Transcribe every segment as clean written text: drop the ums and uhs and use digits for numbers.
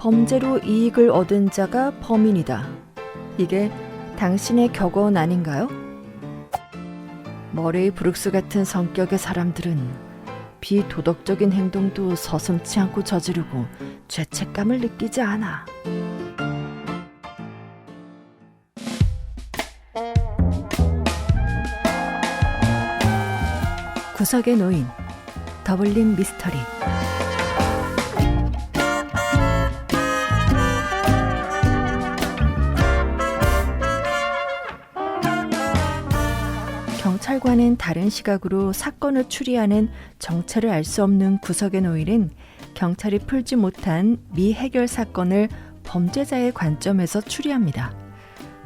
범죄로 이익을 얻은 자가 범인이다. 이게 당신의 격언 아닌가요? 머레이 브룩스 같은 성격의 사람들은 비도덕적인 행동도 서슴지 않고 저지르고 죄책감을 느끼지 않아. 구석에 놓인 더블린 미스터리. 경찰과는 다른 시각으로 사건을 추리하는 정체를 알 수 없는 구석의 노일은 경찰이 풀지 못한 미해결 사건을 범죄자의 관점에서 추리합니다.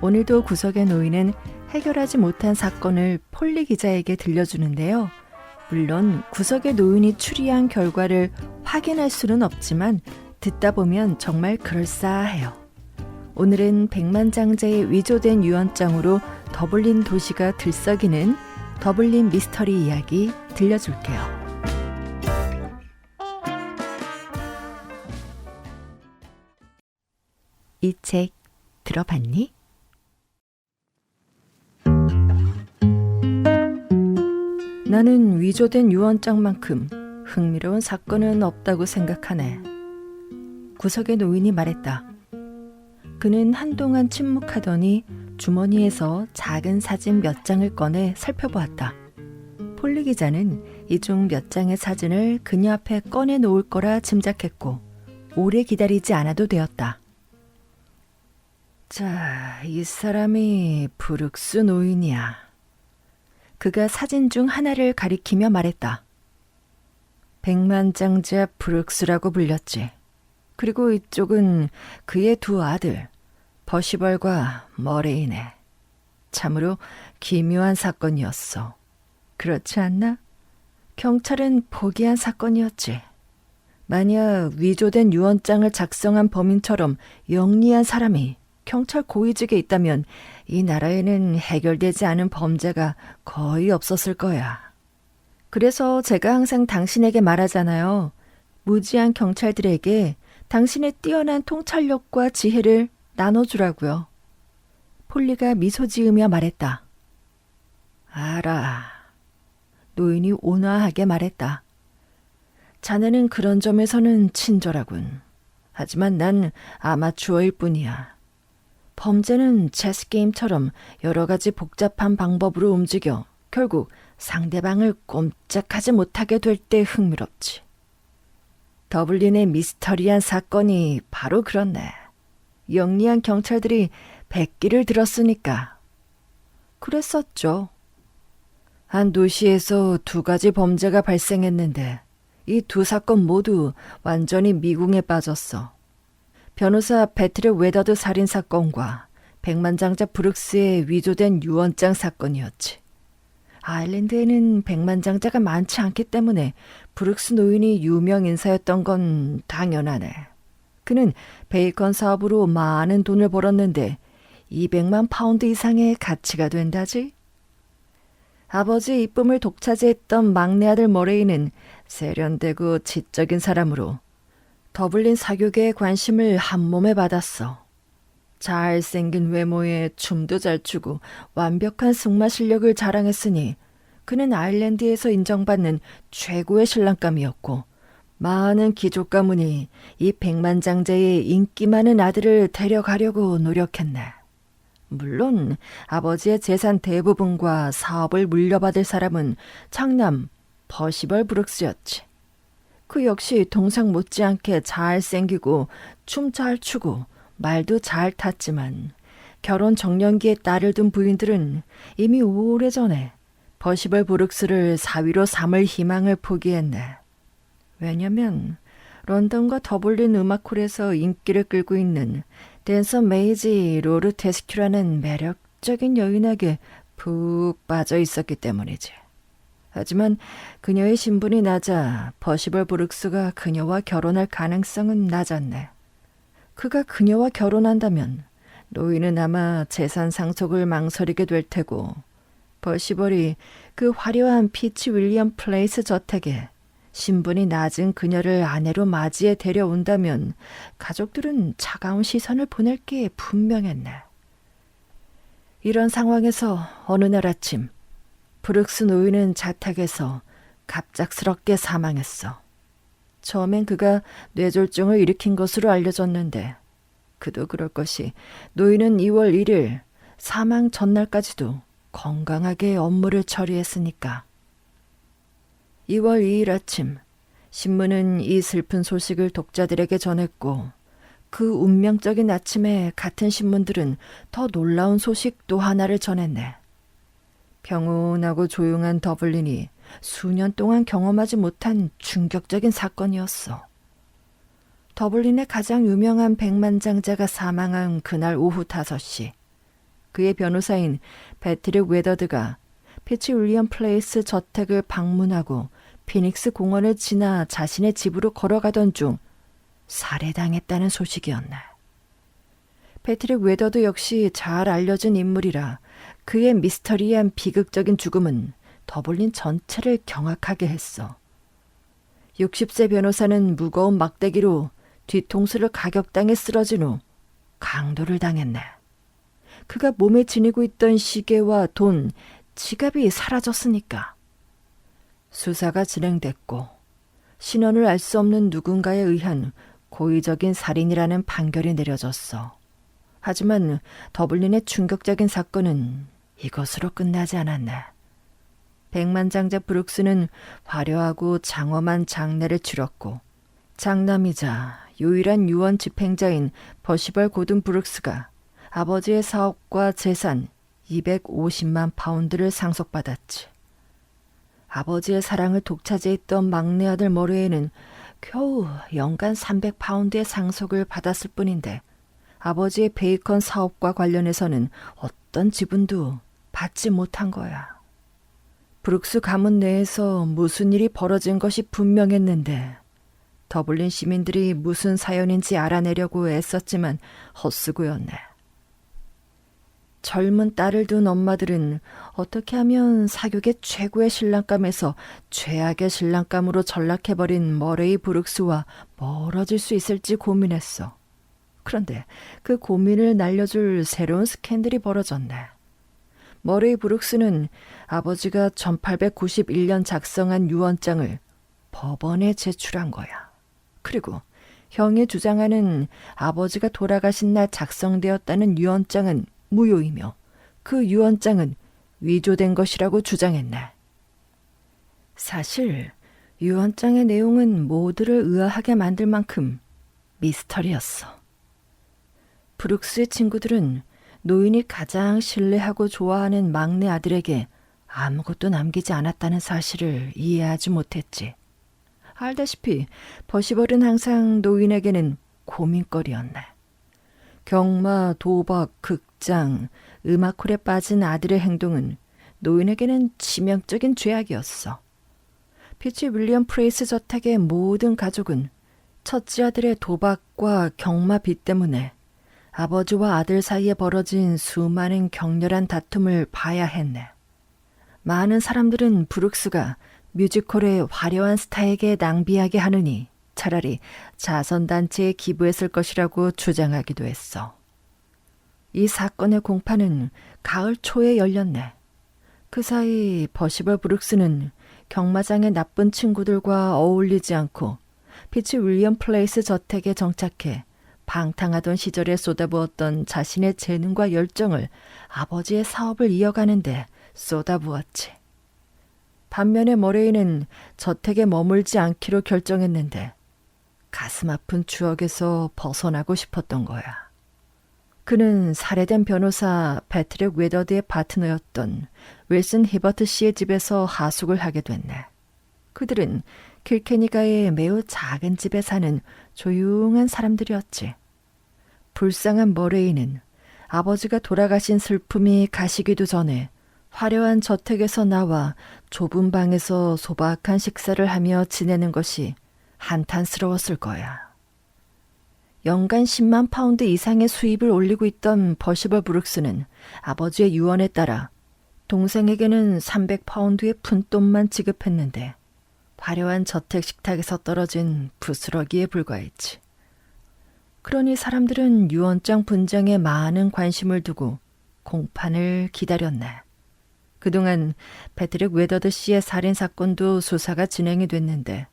오늘도 구석의 노일은 해결하지 못한 사건을 폴리 기자에게 들려주는데요. 물론 구석의 노인이 추리한 결과를 확인할 수는 없지만 듣다 보면 정말 그럴싸해요. 오늘은 백만장자의 위조된 유언장으로 더블린 도시가 들썩이는 더블린 미스터리 이야기 들려줄게요. 이 책 들어봤니? 나는 위조된 유언장만큼 흥미로운 사건은 없다고 생각하네. 구석의 노인이 말했다. 그는 한동안 침묵하더니 주머니에서 작은 사진 몇 장을 꺼내 살펴보았다. 폴리 기자는 이 중 몇 장의 사진을 그녀 앞에 꺼내 놓을 거라 짐작했고 오래 기다리지 않아도 되었다. 자, 이 사람이 브룩스 노인이야. 그가 사진 중 하나를 가리키며 말했다. 백만장자 브룩스라고 불렸지. 그리고 이쪽은 그의 두 아들, 버시벌과 머레이네. 참으로 기묘한 사건이었어. 그렇지 않나? 경찰은 포기한 사건이었지. 만약 위조된 유언장을 작성한 범인처럼 영리한 사람이 경찰 고위직에 있다면 이 나라에는 해결되지 않은 범죄가 거의 없었을 거야. 그래서 제가 항상 당신에게 말하잖아요. 무지한 경찰들에게 당신의 뛰어난 통찰력과 지혜를 나눠주라고요. 폴리가 미소 지으며 말했다. 알아. 노인이 온화하게 말했다. 자네는 그런 점에서는 친절하군. 하지만 난 아마추어일 뿐이야. 범죄는 체스 게임처럼 여러 가지 복잡한 방법으로 움직여 결국 상대방을 꼼짝하지 못하게 될 때 흥미롭지. 더블린의 미스터리한 사건이 바로 그렇네. 영리한 경찰들이 백기를 들었으니까. 그랬었죠. 한 도시에서 두 가지 범죄가 발생했는데 이 두 사건 모두 완전히 미궁에 빠졌어. 변호사 배트레 웨더드 살인사건과 백만장자 브룩스의 위조된 유언장 사건이었지. 아일랜드에는 백만장자가 많지 않기 때문에 브룩스 노인이 유명 인사였던 건 당연하네. 그는 베이컨 사업으로 많은 돈을 벌었는데 200만 파운드 이상의 가치가 된다지. 아버지의 이쁨을 독차지했던 막내 아들 머레이는 세련되고 지적인 사람으로 더블린 사교계의 관심을 한몸에 받았어. 잘생긴 외모에 춤도 잘 추고 완벽한 승마 실력을 자랑했으니 그는 아일랜드에서 인정받는 최고의 신랑감이었고 많은 귀족 가문이 이 백만장자의 인기 많은 아들을 데려가려고 노력했네. 물론 아버지의 재산 대부분과 사업을 물려받을 사람은 장남 버시벌 브룩스였지. 그 역시 동상 못지않게 잘생기고 춤 잘 추고 말도 잘 탔지만 결혼 정년기에 딸을 둔 부인들은 이미 오래전에 버시벌 브룩스를 사위로 삼을 희망을 포기했네. 왜냐면 런던과 더블린 음악홀에서 인기를 끌고 있는 댄서 메이지 로르 테스큐라는 매력적인 여인에게 푹 빠져 있었기 때문이지. 하지만 그녀의 신분이 낮아 버시벌 브룩스가 그녀와 결혼할 가능성은 낮았네. 그가 그녀와 결혼한다면 노인은 아마 재산 상속을 망설이게 될 테고 버시벌이 그 화려한 피치 윌리엄 플레이스 저택에 신분이 낮은 그녀를 아내로 맞이해 데려온다면 가족들은 차가운 시선을 보낼 게 분명했네. 이런 상황에서 어느 날 아침 브룩스 노인은 자택에서 갑작스럽게 사망했어. 처음엔 그가 뇌졸중을 일으킨 것으로 알려졌는데 그도 그럴 것이 노인은 2월 1일 사망 전날까지도 건강하게 업무를 처리했으니까. 2월 2일 아침 신문은 이 슬픈 소식을 독자들에게 전했고 그 운명적인 아침에 같은 신문들은 더 놀라운 소식 또 하나를 전했네. 평온하고 조용한 더블린이 수년 동안 경험하지 못한 충격적인 사건이었어. 더블린의 가장 유명한 백만장자가 사망한 그날 오후 5시, 그의 변호사인 배트릭 웨더드가 피치 윌리엄 플레이스 저택을 방문하고 피닉스 공원을 지나 자신의 집으로 걸어가던 중 살해당했다는 소식이었네. 패트릭 웨더드 역시 잘 알려진 인물이라 그의 미스터리한 비극적인 죽음은 더블린 전체를 경악하게 했어. 60세 변호사는 무거운 막대기로 뒤통수를 가격당해 쓰러진 후 강도를 당했네. 그가 몸에 지니고 있던 시계와 돈, 지갑이 사라졌으니까. 수사가 진행됐고 신원을 알 수 없는 누군가에 의한 고의적인 살인이라는 판결이 내려졌어. 하지만 더블린의 충격적인 사건은 이것으로 끝나지 않았네. 백만장자 브룩스는 화려하고 장엄한 장례를 치렀고 장남이자 유일한 유언 집행자인 버시벌 고든 브룩스가 아버지의 사업과 재산 250만 파운드를 상속받았지. 아버지의 사랑을 독차지했던 막내 아들 머레이는 겨우 연간 300파운드의 상속을 받았을 뿐인데 아버지의 베이컨 사업과 관련해서는 어떤 지분도 받지 못한 거야. 브룩스 가문 내에서 무슨 일이 벌어진 것이 분명했는데 더블린 시민들이 무슨 사연인지 알아내려고 애썼지만 헛수고였네. 젊은 딸을 둔 엄마들은 어떻게 하면 사교계 최고의 신랑감에서 최악의 신랑감으로 전락해버린 머레이 브룩스와 멀어질 수 있을지 고민했어. 그런데 그 고민을 날려줄 새로운 스캔들이 벌어졌네. 머레이 브룩스는 아버지가 1891년 작성한 유언장을 법원에 제출한 거야. 그리고 형이 주장하는 아버지가 돌아가신 날 작성되었다는 유언장은 무효이며 그 유언장은 위조된 것이라고 주장했네. 사실 유언장의 내용은 모두를 의아하게 만들 만큼 미스터리였어. 브룩스의 친구들은 노인이 가장 신뢰하고 좋아하는 막내 아들에게 아무것도 남기지 않았다는 사실을 이해하지 못했지. 알다시피 버시벌은 항상 노인에게는 고민거리였네. 경마, 도박, 극장, 음악홀에 빠진 아들의 행동은 노인에게는 치명적인 죄악이었어. 피치 윌리엄 프레이스 저택의 모든 가족은 첫째 아들의 도박과 경마 빚 때문에 아버지와 아들 사이에 벌어진 수많은 격렬한 다툼을 봐야 했네. 많은 사람들은 브룩스가 뮤지컬의 화려한 스타에게 낭비하게 하느니 차라리 자선단체에 기부했을 것이라고 주장하기도 했어. 이 사건의 공판은 가을 초에 열렸네. 그 사이 버시벌 브룩스는 경마장의 나쁜 친구들과 어울리지 않고 피치 윌리엄 플레이스 저택에 정착해 방탕하던 시절에 쏟아부었던 자신의 재능과 열정을 아버지의 사업을 이어가는데 쏟아부었지. 반면에 머레이는 저택에 머물지 않기로 결정했는데 가슴 아픈 추억에서 벗어나고 싶었던 거야. 그는 살해된 변호사 패트릭 웨더드의 파트너였던 윌슨 히버트 씨의 집에서 하숙을 하게 됐네. 그들은 kilkenny가의 매우 작은 집에 사는 조용한 사람들이었지. 불쌍한 머레이는 아버지가 돌아가신 슬픔이 가시기도 전에 화려한 저택에서 나와 좁은 방에서 소박한 식사를 하며 지내는 것이 한탄스러웠을 거야. 연간 10만 파운드 이상의 수입을 올리고 있던 버시벌 브룩스는 아버지의 유언에 따라 동생에게는 300파운드의 푼돈만 지급했는데 화려한 저택 식탁에서 떨어진 부스러기에 불과했지. 그러니 사람들은 유언장 분쟁에 많은 관심을 두고 공판을 기다렸네. 그동안 패트릭 웨더드 씨의 살인사건도 수사가 진행이 됐는데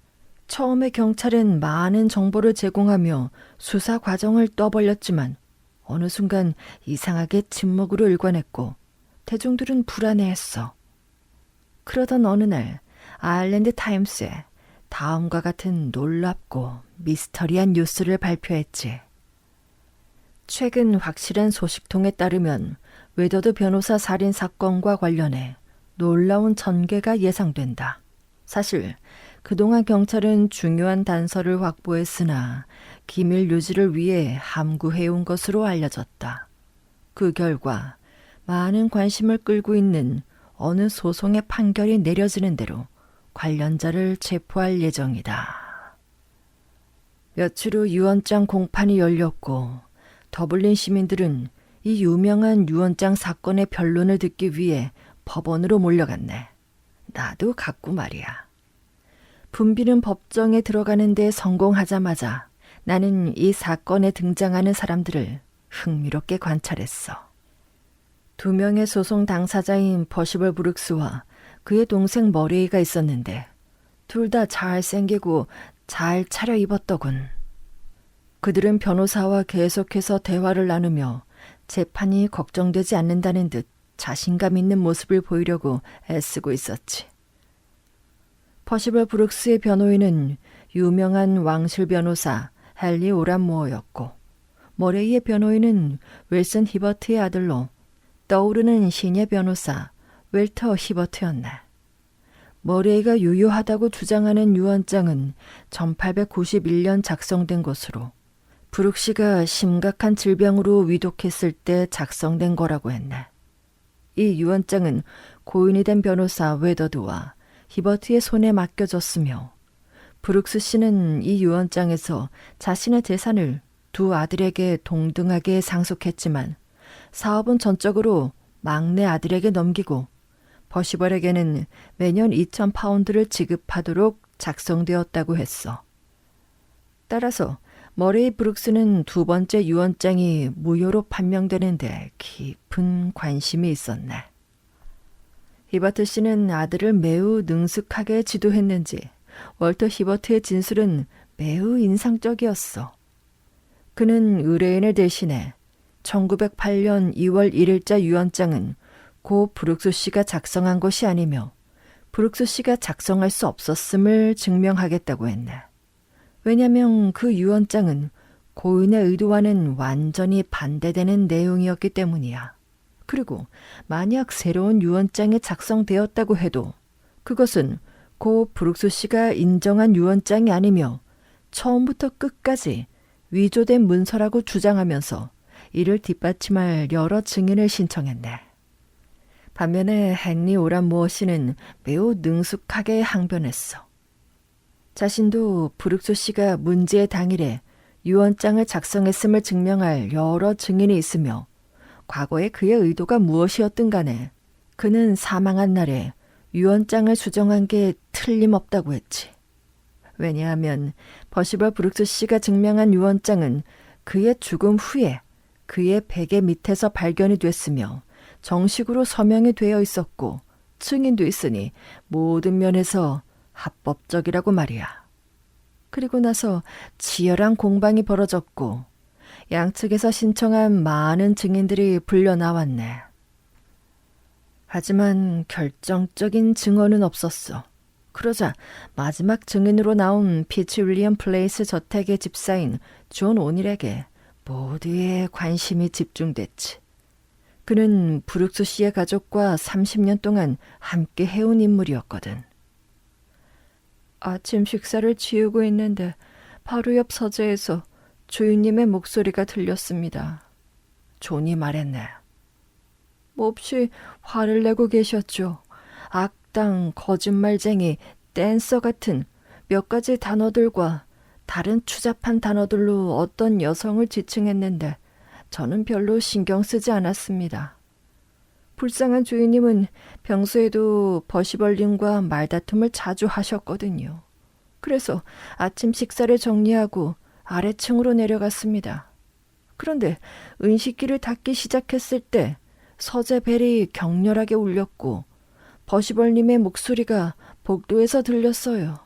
처음에 경찰은 많은 정보를 제공하며 수사 과정을 떠벌렸지만 어느 순간 이상하게 침묵으로 일관했고 대중들은 불안해했어. 그러던 어느 날 아일랜드 타임스에 다음과 같은 놀랍고 미스터리한 뉴스를 발표했지. 최근 확실한 소식통에 따르면 웨더드 변호사 살인 사건과 관련해 놀라운 전개가 예상된다. 사실 그동안 경찰은 중요한 단서를 확보했으나 기밀 유지를 위해 함구해온 것으로 알려졌다. 그 결과 많은 관심을 끌고 있는 어느 소송의 판결이 내려지는 대로 관련자를 체포할 예정이다. 며칠 후 유언장 공판이 열렸고 더블린 시민들은 이 유명한 유언장 사건의 변론을 듣기 위해 법원으로 몰려갔네. 나도 갔고 말이야. 분비는 법정에 들어가는 데 성공하자마자 나는 이 사건에 등장하는 사람들을 흥미롭게 관찰했어. 2명의 소송 당사자인 퍼시벌 브룩스와 그의 동생 머레이가 있었는데 둘 다 잘생기고 잘 차려입었더군. 그들은 변호사와 계속해서 대화를 나누며 재판이 걱정되지 않는다는 듯 자신감 있는 모습을 보이려고 애쓰고 있었지. 퍼시벌 브룩스의 변호인은 유명한 왕실 변호사 헨리 오란모어였고 머레이의 변호인은 윌슨 히버트의 아들로 떠오르는 신예 변호사 웰터 히버트였네. 머레이가 유효하다고 주장하는 유언장은 1891년 작성된 것으로 브룩시가 심각한 질병으로 위독했을 때 작성된 거라고 했네. 이 유언장은 고인이 된 변호사 웨더드와 히버트의 손에 맡겨졌으며 브룩스 씨는 이 유언장에서 자신의 재산을 2 아들에게 동등하게 상속했지만 사업은 전적으로 막내 아들에게 넘기고 퍼시벌에게는 매년 2,000파운드를 지급하도록 작성되었다고 했어. 따라서 머레이 브룩스는 2번째 유언장이 무효로 판명되는데 깊은 관심이 있었네. 히버트 씨는 아들을 매우 능숙하게 지도했는지 월터 히버트의 진술은 매우 인상적이었어. 그는 의뢰인을 대신해 1908년 2월 1일자 유언장은 고 브룩스 씨가 작성한 것이 아니며 브룩스 씨가 작성할 수 없었음을 증명하겠다고 했네. 왜냐하면 그 유언장은 고인의 의도와는 완전히 반대되는 내용이었기 때문이야. 그리고 만약 새로운 유언장이 작성되었다고 해도 그것은 고 브룩스 씨가 인정한 유언장이 아니며 처음부터 끝까지 위조된 문서라고 주장하면서 이를 뒷받침할 여러 증인을 신청했네. 반면에 헨리 오란모어 씨는 매우 능숙하게 항변했어. 자신도 브룩스 씨가 문제의 당일에 유언장을 작성했음을 증명할 여러 증인이 있으며 과거에 그의 의도가 무엇이었든 간에 그는 사망한 날에 유언장을 수정한 게 틀림없다고 했지. 왜냐하면 퍼시벌 브룩스 씨가 증명한 유언장은 그의 죽음 후에 그의 베개 밑에서 발견이 됐으며 정식으로 서명이 되어 있었고 증인도 있으니 모든 면에서 합법적이라고 말이야. 그리고 나서 치열한 공방이 벌어졌고 양측에서 신청한 많은 증인들이 불려 나왔네. 하지만 결정적인 증언은 없었어. 그러자 마지막 증인으로 나온 피츠 윌리엄 플레이스 저택의 집사인 존 오닐에게 모두의 관심이 집중됐지. 그는 브룩스 씨의 가족과 30년 동안 함께 해온 인물이었거든. 아침 식사를 지우고 있는데 바로 옆 서재에서 주인님의 목소리가 들렸습니다. 존이 말했네. 몹시 화를 내고 계셨죠. 악당, 거짓말쟁이, 댄서 같은 몇 가지 단어들과 다른 추잡한 단어들로 어떤 여성을 지칭했는데 저는 별로 신경 쓰지 않았습니다. 불쌍한 주인님은 평소에도 버시벌님과 말다툼을 자주 하셨거든요. 그래서 아침 식사를 정리하고 아래층으로 내려갔습니다. 그런데 은식기를 닦기 시작했을 때 서재 벨이 격렬하게 울렸고 버시벌님의 목소리가 복도에서 들렸어요.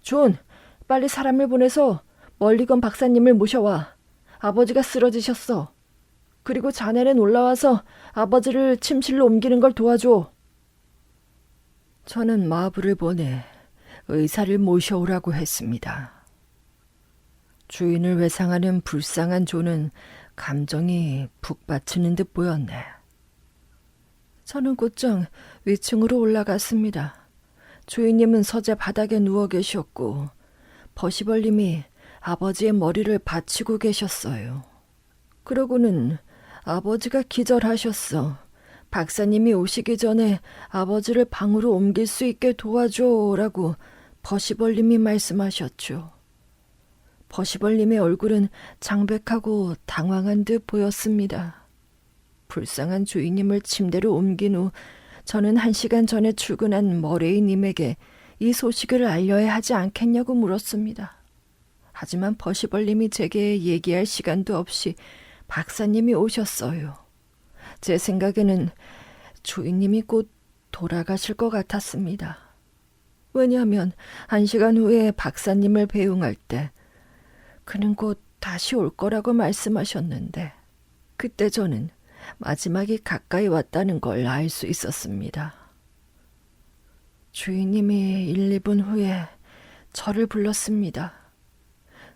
존, 빨리 사람을 보내서 멀리건 박사님을 모셔와. 아버지가 쓰러지셨어. 그리고 자네는 올라와서 아버지를 침실로 옮기는 걸 도와줘. 저는 마부를 보내 의사를 모셔오라고 했습니다. 주인을 외상하는 불쌍한 존은 감정이 북받치는 듯 보였네. 저는 곧장 위층으로 올라갔습니다. 주인님은 서재 바닥에 누워 계셨고 버시벌님이 아버지의 머리를 받치고 계셨어요. 그러고는 아버지가 기절하셨어. 박사님이 오시기 전에 아버지를 방으로 옮길 수 있게 도와줘라고 버시벌님이 말씀하셨죠. 버시벌님의 얼굴은 장백하고 당황한 듯 보였습니다. 불쌍한 주인님을 침대로 옮긴 후 저는 1시간 전에 출근한 머레이님에게 이 소식을 알려야 하지 않겠냐고 물었습니다. 하지만 버시벌님이 제게 얘기할 시간도 없이 박사님이 오셨어요. 제 생각에는 주인님이 곧 돌아가실 것 같았습니다. 왜냐하면 1시간 후에 박사님을 배웅할 때 그는 곧 다시 올 거라고 말씀하셨는데 그때 저는 마지막이 가까이 왔다는 걸 알 수 있었습니다. 주인님이 1, 2분 후에 저를 불렀습니다.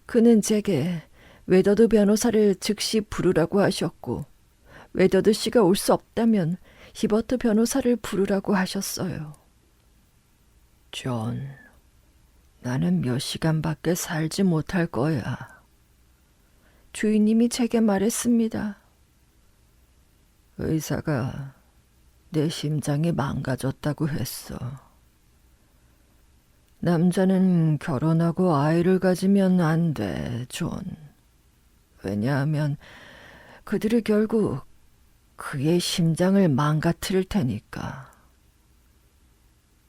그는 제게 웨더드 변호사를 즉시 부르라고 하셨고 웨더드 씨가 올 수 없다면 히버트 변호사를 부르라고 하셨어요. 존, 나는 몇 시간밖에 살지 못할 거야. 주인님이 제게 말했습니다. 의사가 내 심장이 망가졌다고 했어. 남자는 결혼하고 아이를 가지면 안 돼, 존. 왜냐하면 그들이 결국 그의 심장을 망가뜨릴 테니까.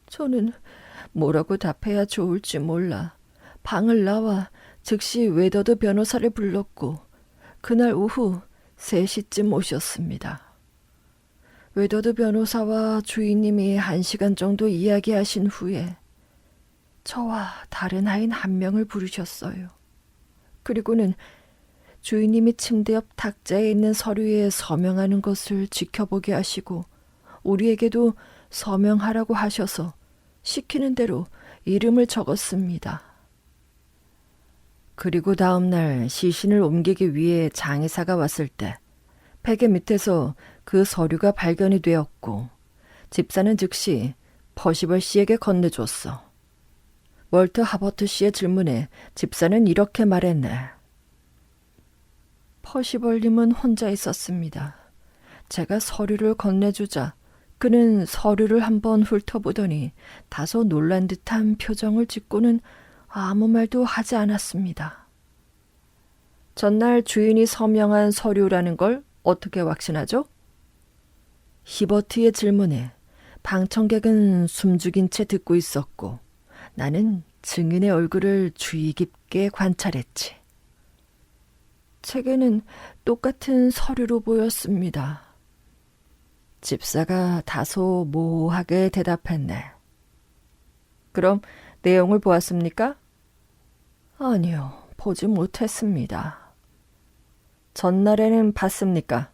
저는 뭐라고 답해야 좋을지 몰라 방을 나와 즉시 웨더드 변호사를 불렀고 그날 오후 3시쯤 오셨습니다. 웨더드 변호사와 주인님이 1시간 정도 이야기하신 후에 저와 다른 아인 1명을 부르셨어요. 그리고는 주인님이 침대 옆 탁자에 있는 서류에 서명하는 것을 지켜보게 하시고 우리에게도 서명하라고 하셔서 시키는 대로 이름을 적었습니다. 그리고 다음 날 시신을 옮기기 위해 장의사가 왔을 때 베개 밑에서 그 서류가 발견이 되었고 집사는 즉시 퍼시벌 씨에게 건네줬어. 월터 하버트 씨의 질문에 집사는 이렇게 말했네. 퍼시벌님은 혼자 있었습니다. 제가 서류를 건네주자 그는 서류를 한번 훑어보더니 다소 놀란 듯한 표정을 짓고는 아무 말도 하지 않았습니다. 전날 주인이 서명한 서류라는 걸 어떻게 확신하죠? 히버트의 질문에 방청객은 숨죽인 채 듣고 있었고 나는 증인의 얼굴을 주의 깊게 관찰했지. 책에는 똑같은 서류로 보였습니다. 집사가 다소 모호하게 대답했네. 그럼 내용을 보았습니까? 아니요, 보지 못했습니다. 전날에는 봤습니까?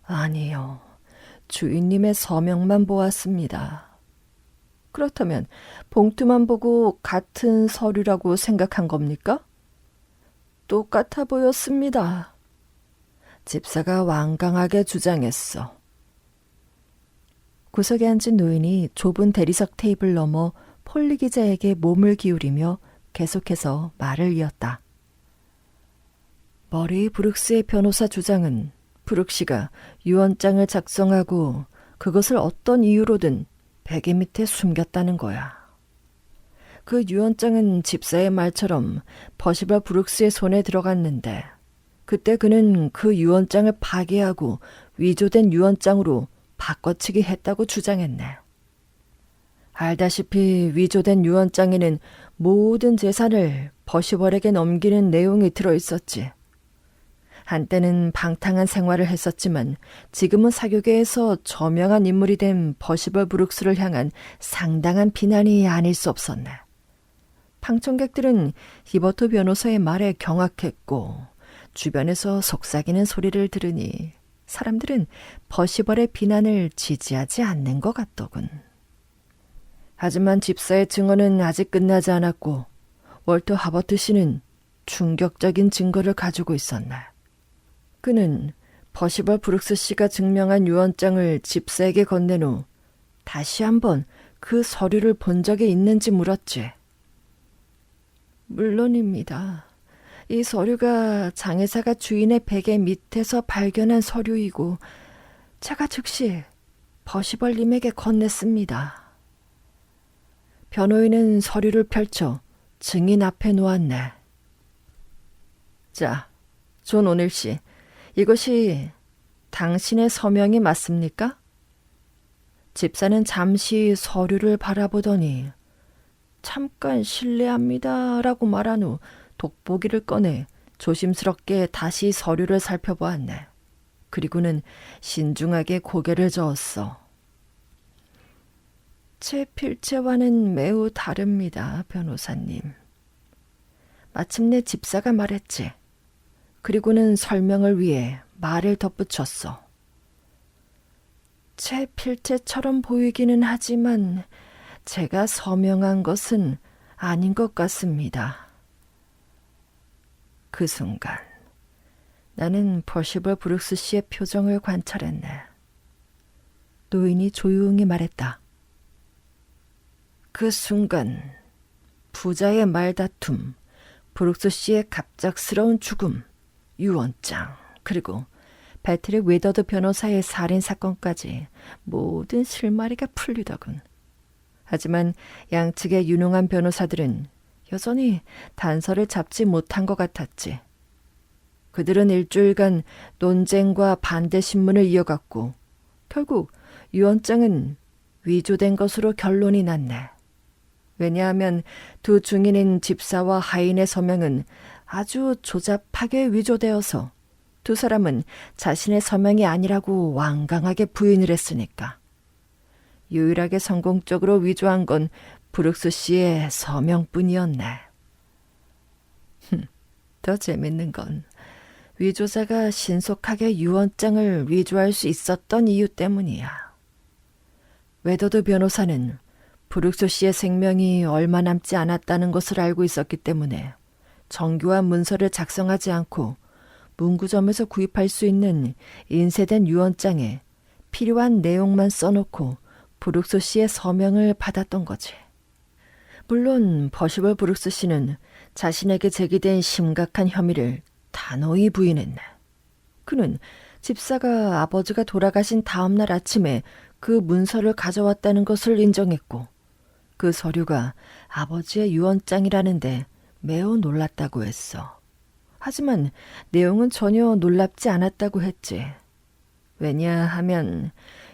아니요, 주인님의 서명만 보았습니다. 그렇다면 봉투만 보고 같은 서류라고 생각한 겁니까? 똑같아 보였습니다. 집사가 완강하게 주장했어. 구석에 앉은 노인이 좁은 대리석 테이블 너머 폴리 기자에게 몸을 기울이며 계속해서 말을 이었다. 머리 브룩스의 변호사 주장은 브룩 씨가 유언장을 작성하고 그것을 어떤 이유로든 베개 밑에 숨겼다는 거야. 그 유언장은 집사의 말처럼 퍼시벌 브룩스의 손에 들어갔는데 그때 그는 그 유언장을 파괴하고 위조된 유언장으로 바꿔치기 했다고 주장했네. 알다시피 위조된 유언장에는 모든 재산을 버시벌에게 넘기는 내용이 들어있었지. 한때는 방탕한 생활을 했었지만 지금은 사교계에서 저명한 인물이 된 버시벌 브룩스를 향한 상당한 비난이 아닐 수 없었네. 방청객들은 히버트 변호사의 말에 경악했고 주변에서 속삭이는 소리를 들으니 사람들은 버시벌의 비난을 지지하지 않는 것 같더군. 하지만 집사의 증언은 아직 끝나지 않았고 월터 하버트 씨는 충격적인 증거를 가지고 있었네. 그는 버시벌 브룩스 씨가 증명한 유언장을 집사에게 건넨 후 다시 한번 그 서류를 본 적이 있는지 물었지. 물론입니다. 이 서류가 장의사가 주인의 베개 밑에서 발견한 서류이고 제가 즉시 버시벌님에게 건넸습니다. 변호인은 서류를 펼쳐 증인 앞에 놓았네. 자, 존 오닐 씨, 이것이 당신의 서명이 맞습니까? 집사는 잠시 서류를 바라보더니 잠깐 실례합니다 라고 말한 후 돋보기를 꺼내 조심스럽게 다시 서류를 살펴보았네. 그리고는 신중하게 고개를 저었어. 제 필체와는 매우 다릅니다, 변호사님. 마침내 집사가 말했지. 그리고는 설명을 위해 말을 덧붙였어. 제 필체처럼 보이기는 하지만 제가 서명한 것은 아닌 것 같습니다. 그 순간 나는 버시벌 브룩스 씨의 표정을 관찰했네. 노인이 조용히 말했다. 그 순간 부자의 말다툼, 브룩스 씨의 갑작스러운 죽음, 유언장, 그리고 배트릭 웨더드 변호사의 살인사건까지 모든 실마리가 풀리더군. 하지만 양측의 유능한 변호사들은 여전히 단서를 잡지 못한 것 같았지. 그들은 일주일간 논쟁과 반대 신문을 이어갔고 결국 유언장은 위조된 것으로 결론이 났네. 왜냐하면 두 증인인 집사와 하인의 서명은 아주 조잡하게 위조되어서 두 사람은 자신의 서명이 아니라고 완강하게 부인을 했으니까. 유일하게 성공적으로 위조한 건 브룩스 씨의 서명뿐이었네. 더 재밌는 건 위조자가 신속하게 유언장을 위조할 수 있었던 이유 때문이야. 웨더드 변호사는 브룩스 씨의 생명이 얼마 남지 않았다는 것을 알고 있었기 때문에 정교한 문서를 작성하지 않고 문구점에서 구입할 수 있는 인쇄된 유언장에 필요한 내용만 써놓고 브룩스 씨의 서명을 받았던 거지. 물론 버시벌 브룩스 씨는 자신에게 제기된 심각한 혐의를 단호히 부인했네. 그는 집사가 아버지가 돌아가신 다음 날 아침에 그 문서를 가져왔다는 것을 인정했고 그 서류가 아버지의 유언장이라는데 매우 놀랐다고 했어. 하지만 내용은 전혀 놀랍지 않았다고 했지. 왜냐하면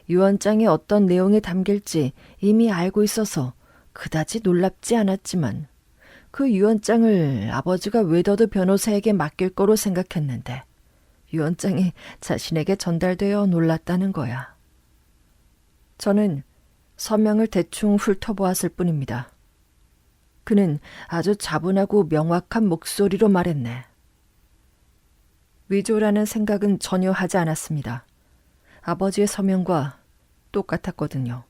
유언장에 어떤 내용이 담길지 이미 알고 있어서 그다지 놀랍지 않았지만 그 유언장을 아버지가 웨더드 변호사에게 맡길 거로 생각했는데 유언장이 자신에게 전달되어 놀랐다는 거야. 저는 서명을 대충 훑어보았을 뿐입니다. 그는 아주 차분하고 명확한 목소리로 말했네. 위조라는 생각은 전혀 하지 않았습니다. 아버지의 서명과 똑같았거든요.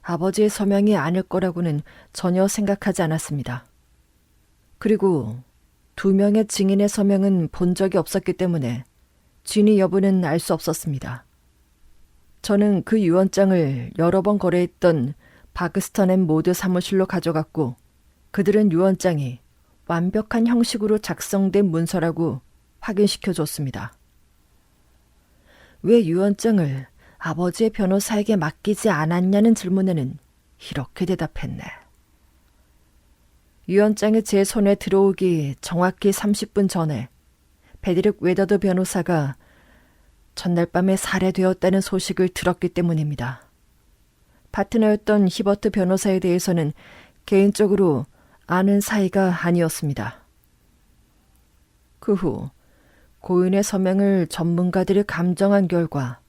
아버지의 서명이 아닐 거라고는 전혀 생각하지 않았습니다. 그리고 2명의 증인의 서명은 본 적이 없었기 때문에 진위 여부는 알 수 없었습니다. 저는 그 유언장을 여러 번 거래했던 바그스턴 앤 모드 사무실로 가져갔고 그들은 유언장이 완벽한 형식으로 작성된 문서라고 확인시켜줬습니다. 왜 유언장을 아버지의 변호사에게 맡기지 않았냐는 질문에는 이렇게 대답했네. 유언장이 제 손에 들어오기 정확히 30분 전에 베드릭 웨더드 변호사가 전날 밤에 살해되었다는 소식을 들었기 때문입니다. 파트너였던 히버트 변호사에 대해서는 개인적으로 아는 사이가 아니었습니다. 그 후 고인의 서명을 전문가들이 감정한 결과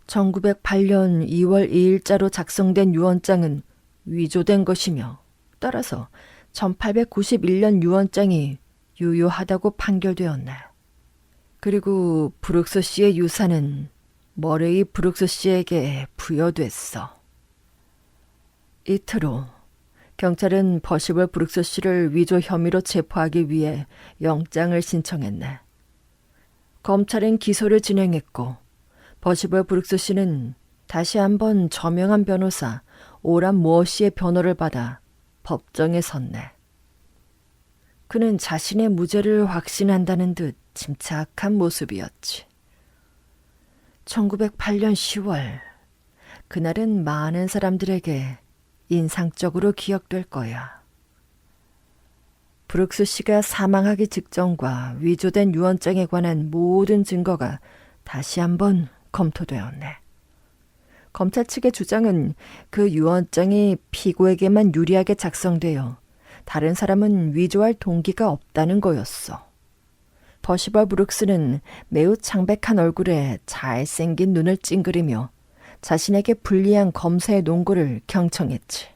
1908년 2월 2일자로 작성된 유언장은 위조된 것이며 따라서 1891년 유언장이 유효하다고 판결되었네. 그리고 브룩스 씨의 유산은 머레이 브룩스 씨에게 부여됐어. 이틀 후 경찰은 퍼시벌 브룩스 씨를 위조 혐의로 체포하기 위해 영장을 신청했네. 검찰은 기소를 진행했고 퍼시벌 브룩스 씨는 다시 한번 저명한 변호사 오란 무어 씨의 변호를 받아 법정에 섰네. 그는 자신의 무죄를 확신한다는 듯 침착한 모습이었지. 1908년 10월, 그날은 많은 사람들에게 인상적으로 기억될 거야. 브룩스 씨가 사망하기 직전과 위조된 유언장에 관한 모든 증거가 다시 한번 검토되었네. 검찰 측의 주장은 그 유언장이 피고에게만 유리하게 작성되어 다른 사람은 위조할 동기가 없다는 거였어. 퍼시벌 브룩스는 매우 창백한 얼굴에 잘생긴 눈을 찡그리며 자신에게 불리한 검사의 논고를 경청했지.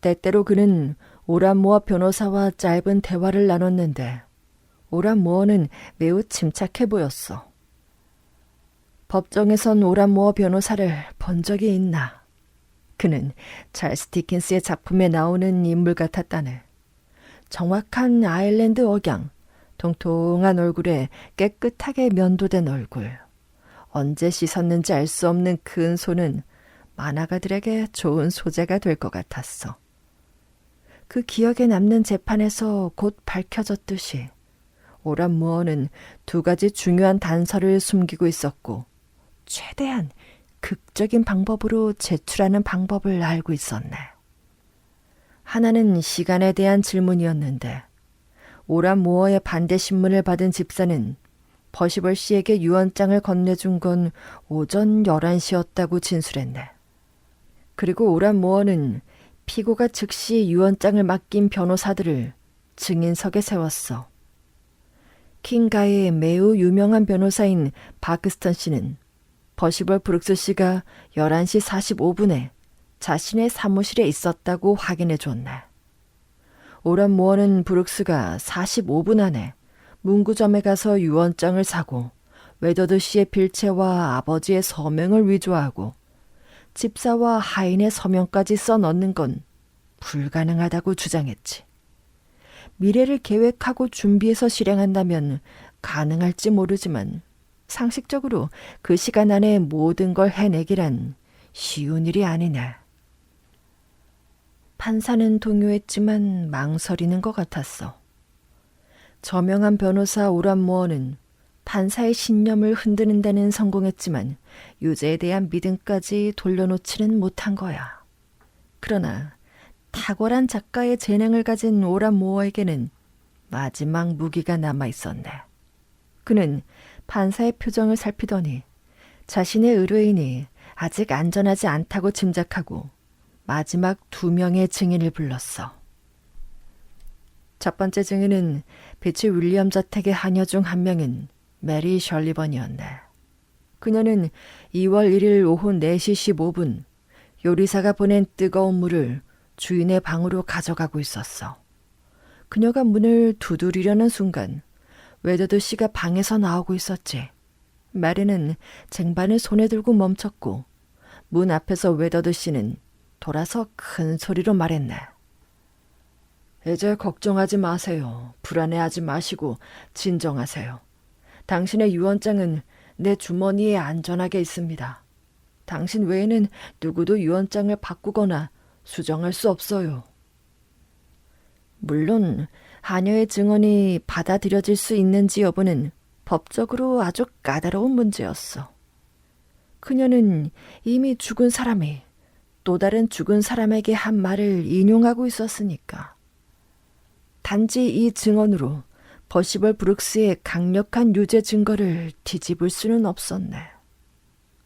때때로 그는 오란 무어 변호사와 짧은 대화를 나눴는데 오란 무어는 매우 침착해 보였어. 법정에선 오란 무어 변호사를 본 적이 있나? 그는 찰스 디킨스의 작품에 나오는 인물 같았다네. 정확한 아일랜드 억양, 통통한 얼굴에 깨끗하게 면도된 얼굴. 언제 씻었는지 알 수 없는 큰 손은 만화가들에게 좋은 소재가 될 것 같았어. 그 기억에 남는 재판에서 곧 밝혀졌듯이 오란 무어는 두 가지 중요한 단서를 숨기고 있었고 최대한 극적인 방법으로 제출하는 방법을 알고 있었네. 하나는 시간에 대한 질문이었는데 오란 무어의 반대 신문을 받은 집사는 퍼시벌 씨에게 유언장을 건네준 건 오전 11시였다고 진술했네. 그리고 오란 무어는 피고가 즉시 유언장을 맡긴 변호사들을 증인석에 세웠어. 킹가의 매우 유명한 변호사인 바크스턴 씨는 퍼시벌 브룩스 씨가 11시 45분에 자신의 사무실에 있었다고 확인해 줬네. 오란 무어는 브룩스가 45분 안에 문구점에 가서 유언장을 사고 웨더드 씨의 필체와 아버지의 서명을 위조하고 집사와 하인의 서명까지 써넣는 건 불가능하다고 주장했지. 미래를 계획하고 준비해서 실행한다면 가능할지 모르지만 상식적으로 그 시간 안에 모든 걸 해내기란 쉬운 일이 아니네. 판사는 동요했지만 망설이는 것 같았어. 저명한 변호사 오란 무어는 판사의 신념을 흔드는 데는 성공했지만 유죄에 대한 믿음까지 돌려놓지는 못한 거야. 그러나 탁월한 작가의 재능을 가진 오란 무어에게는 마지막 무기가 남아있었네. 그는 판사의 표정을 살피더니 자신의 의뢰인이 아직 안전하지 않다고 짐작하고 마지막 2명의 증인을 불렀어. 첫 번째 증인은 비치 윌리엄 저택의 하녀 중 한 명인 메리 셜리번이었네. 그녀는 2월 1일 오후 4시 15분 요리사가 보낸 뜨거운 물을 주인의 방으로 가져가고 있었어. 그녀가 문을 두드리려는 순간 웨더드 씨가 방에서 나오고 있었지. 메리는 쟁반을 손에 들고 멈췄고 문 앞에서 웨더드 씨는 돌아서 큰 소리로 말했네. 이제 걱정하지 마세요. 불안해하지 마시고 진정하세요. 당신의 유언장은 내 주머니에 안전하게 있습니다. 당신 외에는 누구도 유언장을 바꾸거나 수정할 수 없어요. 물론 하녀의 증언이 받아들여질 수 있는지 여부는 법적으로 아주 까다로운 문제였어. 그녀는 이미 죽은 사람이 또 다른 죽은 사람에게 한 말을 인용하고 있었으니까. 단지 이 증언으로 퍼시벌 브룩스의 강력한 유죄 증거를 뒤집을 수는 없었네.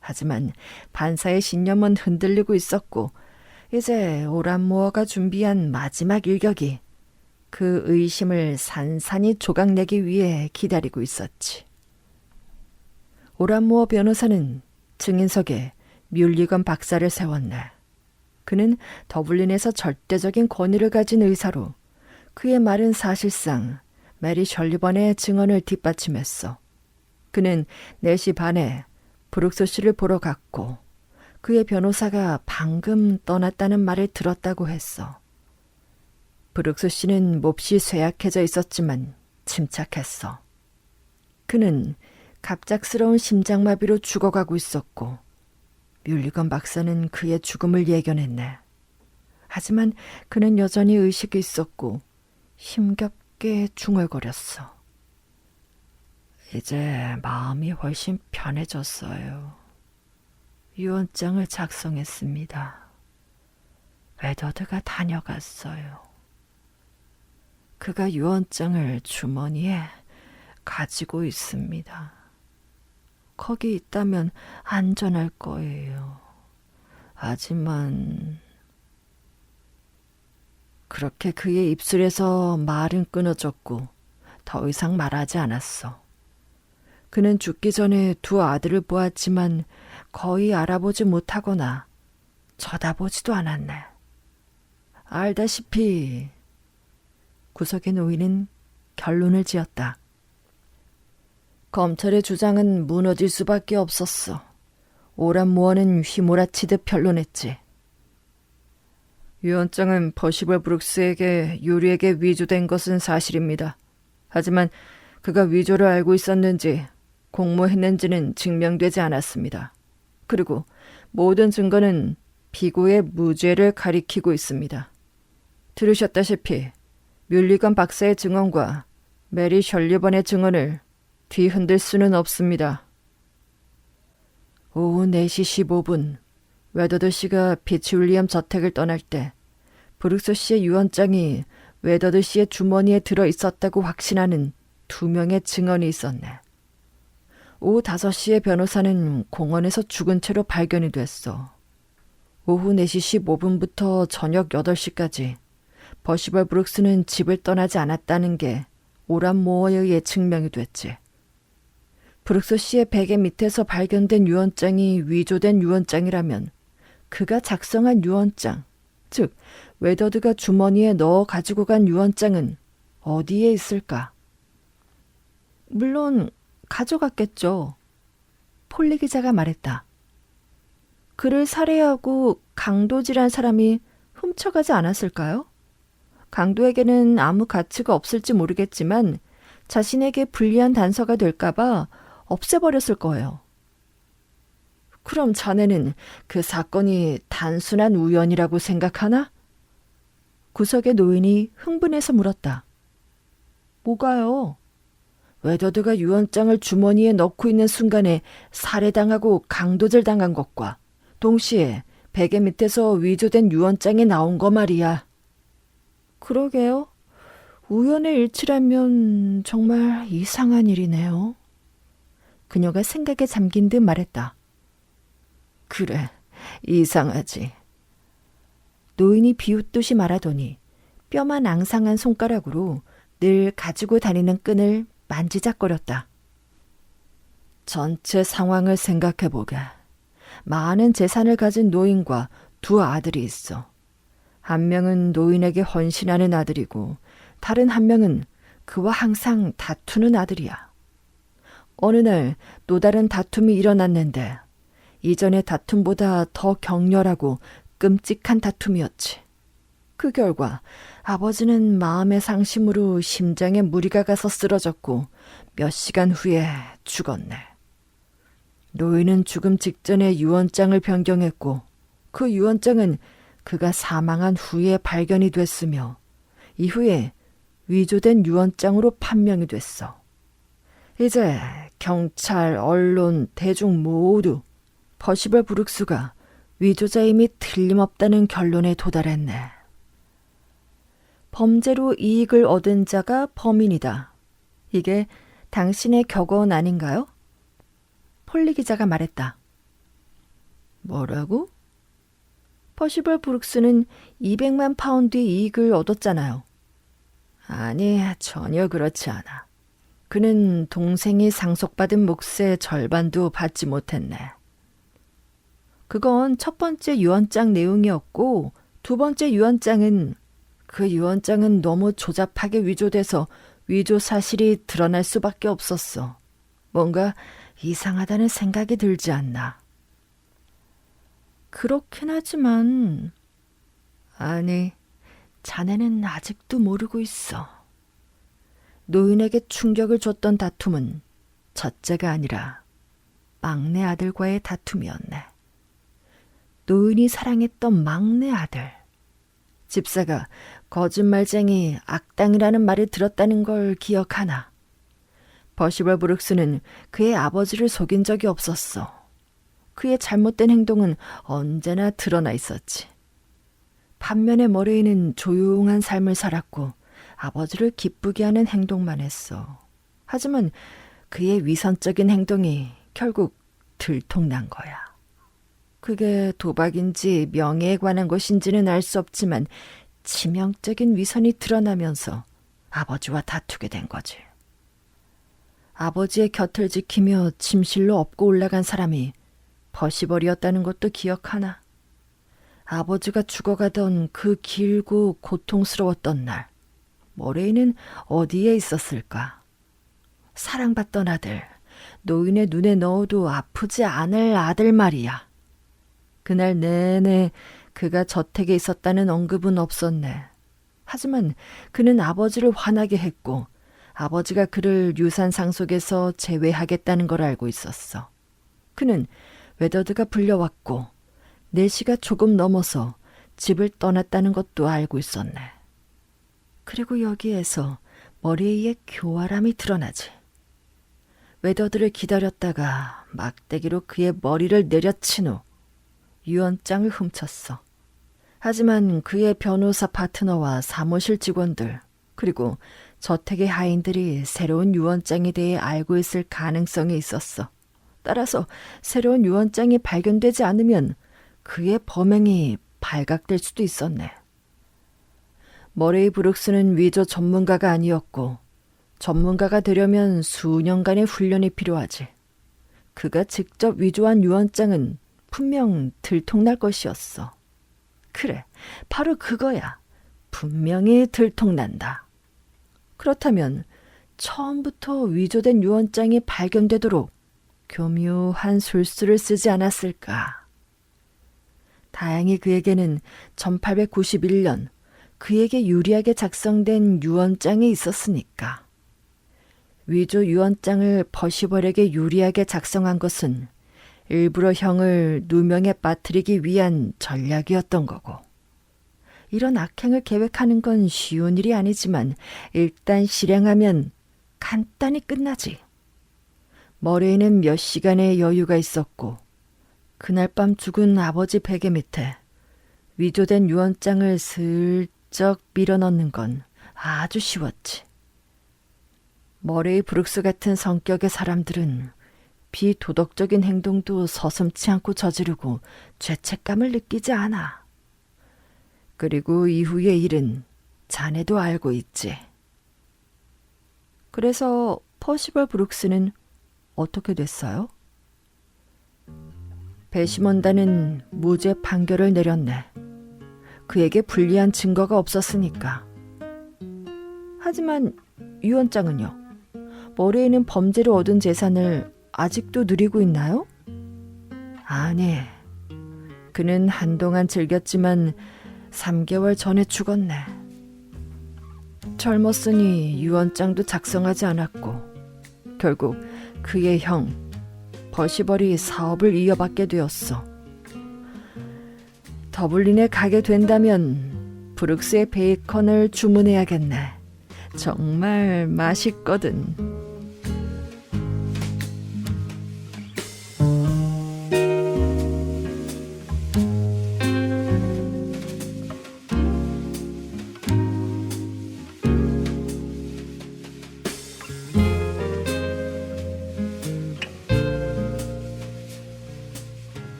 하지만 판사의 신념은 흔들리고 있었고 이제 오란모어가 준비한 마지막 일격이 그 의심을 산산이 조각내기 위해 기다리고 있었지. 오란모어 변호사는 증인석에 뮬리건 박사를 세웠네. 그는 더블린에서 절대적인 권위를 가진 의사로 그의 말은 사실상 메리 셜리번의 증언을 뒷받침했어. 그는 4시 반에 브룩스 씨를 보러 갔고 그의 변호사가 방금 떠났다는 말을 들었다고 했어. 브룩스 씨는 몹시 쇠약해져 있었지만 침착했어. 그는 갑작스러운 심장마비로 죽어가고 있었고 뮬리건 박사는 그의 죽음을 예견했네. 하지만 그는 여전히 의식이 있었고 힘겹게 중얼거렸어. 이제 마음이 훨씬 편해졌어요. 유언장을 작성했습니다. 웨더드가 다녀갔어요. 그가 유언장을 주머니에 가지고 있습니다. 거기 있다면 안전할 거예요. 하지만 그렇게 그의 입술에서 말은 끊어졌고 더 이상 말하지 않았어. 그는 죽기 전에 2 아들을 보았지만 거의 알아보지 못하거나 쳐다보지도 않았네. 알다시피 구석의 노인은 결론을 지었다. 검찰의 주장은 무너질 수밖에 없었어. 오란모어는 휘몰아치듯 변론했지. 유언장은 퍼시벌 브룩스에게 유리에게 위조된 것은 사실입니다. 하지만 그가 위조를 알고 있었는지 공모했는지는 증명되지 않았습니다. 그리고 모든 증거는 피고의 무죄를 가리키고 있습니다. 들으셨다시피 뮬리건 박사의 증언과 메리 셜리번의 증언을 뒤흔들 수는 없습니다. 오후 4시 15분 웨더드 씨가 피치 윌리엄 저택을 떠날 때 브룩스 씨의 유언장이 웨더드 씨의 주머니에 들어있었다고 확신하는 2명의 증언이 있었네. 오후 5시에 변호사는 공원에서 죽은 채로 발견이 됐어. 오후 4시 15분부터 저녁 8시까지 퍼시벌 브룩스는 집을 떠나지 않았다는 게 오란모어에 의해 증명이 됐지. 브룩스 씨의 베개 밑에서 발견된 유언장이 위조된 유언장이라면 그가 작성한 유언장, 즉 웨더드가 주머니에 넣어 가지고 간 유언장은 어디에 있을까? 물론 가져갔겠죠. 폴리 기자가 말했다. 그를 살해하고 강도질한 사람이 훔쳐가지 않았을까요? 강도에게는 아무 가치가 없을지 모르겠지만 자신에게 불리한 단서가 될까봐 없애버렸을 거예요. 그럼 자네는 그 사건이 단순한 우연이라고 생각하나? 구석의 노인이 흥분해서 물었다. 뭐가요? 웨더드가 유언장을 주머니에 넣고 있는 순간에 살해당하고 강도질 당한 것과 동시에 베개 밑에서 위조된 유언장이 나온 거 말이야. 그러게요. 우연의 일치라면 정말 이상한 일이네요. 그녀가 생각에 잠긴 듯 말했다. 그래, 이상하지. 노인이 비웃듯이 말하더니 뼈만 앙상한 손가락으로 늘 가지고 다니는 끈을 만지작거렸다. 전체 상황을 생각해보게. 많은 재산을 가진 노인과 2 아들이 있어. 한 명은 노인에게 헌신하는 아들이고 다른 한 명은 그와 항상 다투는 아들이야. 어느 날 또 다른 다툼이 일어났는데 이전의 다툼보다 더 격렬하고 끔찍한 다툼이었지. 그 결과 아버지는 마음의 상심으로 심장에 무리가 가서 쓰러졌고 몇 시간 후에 죽었네. 노인은 죽음 직전에 유언장을 변경했고 그 유언장은 그가 사망한 후에 발견이 됐으며 이후에 위조된 유언장으로 판명이 됐어. 이제 경찰, 언론, 대중 모두 퍼시벌 브룩스가 위조자임이 틀림없다는 결론에 도달했네. 범죄로 이익을 얻은 자가 범인이다. 이게 당신의 격언 아닌가요? 폴리 기자가 말했다. 뭐라고? 퍼시벌 브룩스는 200만 파운드의 이익을 얻었잖아요. 아니, 전혀 그렇지 않아. 그는 동생이 상속받은 몫의 절반도 받지 못했네. 그건 첫 번째 유언장 내용이었고 두 번째 유언장은 그 유언장은 너무 조잡하게 위조돼서 위조 사실이 드러날 수밖에 없었어. 뭔가 이상하다는 생각이 들지 않나. 그렇긴 하지만 아니, 자네는 아직도 모르고 있어. 노인에게 충격을 줬던 다툼은 첫째가 아니라 막내 아들과의 다툼이었네. 노인이 사랑했던 막내 아들. 집사가 거짓말쟁이 악당이라는 말을 들었다는 걸 기억하나. 퍼시벌 브룩스는 그의 아버지를 속인 적이 없었어. 그의 잘못된 행동은 언제나 드러나 있었지. 반면에 머레이는 조용한 삶을 살았고 아버지를 기쁘게 하는 행동만 했어. 하지만 그의 위선적인 행동이 결국 들통난 거야. 그게 도박인지 명예에 관한 것인지는 알 수 없지만 치명적인 위선이 드러나면서 아버지와 다투게 된 거지. 아버지의 곁을 지키며 침실로 업고 올라간 사람이 퍼시벌이었다는 것도 기억하나? 아버지가 죽어가던 그 길고 고통스러웠던 날, 머레이는 어디에 있었을까? 사랑받던 아들, 노인의 눈에 넣어도 아프지 않을 아들 말이야. 그날 내내 그가 저택에 있었다는 언급은 없었네. 하지만 그는 아버지를 화나게 했고 아버지가 그를 유산 상속에서 제외하겠다는 걸 알고 있었어. 그는 웨더드가 불려왔고 4시가 조금 넘어서 집을 떠났다는 것도 알고 있었네. 그리고 여기에서 머레이의 교활함이 드러나지. 웨더드를 기다렸다가 막대기로 그의 머리를 내려친 후 유언장을 훔쳤어. 하지만 그의 변호사 파트너와 사무실 직원들 그리고 저택의 하인들이 새로운 유언장에 대해 알고 있을 가능성이 있었어. 따라서 새로운 유언장이 발견되지 않으면 그의 범행이 발각될 수도 있었네. 머레이 브룩스는 위조 전문가가 아니었고 전문가가 되려면 수년간의 훈련이 필요하지. 그가 직접 위조한 유언장은 분명 들통날 것이었어. 그래, 바로 그거야. 분명히 들통난다. 그렇다면 처음부터 위조된 유언장이 발견되도록 교묘한 술수를 쓰지 않았을까? 다행히 그에게는 1891년 그에게 유리하게 작성된 유언장이 있었으니까. 위조 유언장을 퍼시벌에게 유리하게 작성한 것은 일부러 형을 누명에 빠뜨리기 위한 전략이었던 거고. 이런 악행을 계획하는 건 쉬운 일이 아니지만 일단 실행하면 간단히 끝나지. 머레이는 몇 시간의 여유가 있었고 그날 밤 죽은 아버지 베개 밑에 위조된 유언장을 슬쩍 밀어넣는 건 아주 쉬웠지. 머레이 브룩스 같은 성격의 사람들은 비도덕적인 행동도 서슴지 않고 저지르고 죄책감을 느끼지 않아. 그리고 이후의 일은 자네도 알고 있지. 그래서 퍼시벌 브룩스는 어떻게 됐어요? 배심원단은 무죄 판결을 내렸네. 그에게 불리한 증거가 없었으니까. 하지만 유언장은요? 머레이는 범죄로 얻은 재산을 아직도 누리고 있나요? 아니, 그는 한동안 즐겼지만 3개월 전에 죽었네. 젊었으니 유언장도 작성하지 않았고 결국 그의 형 퍼시벌이 사업을 이어받게 되었어. 더블린에 가게 된다면 브룩스의 베이컨을 주문해야겠네. 정말 맛있거든.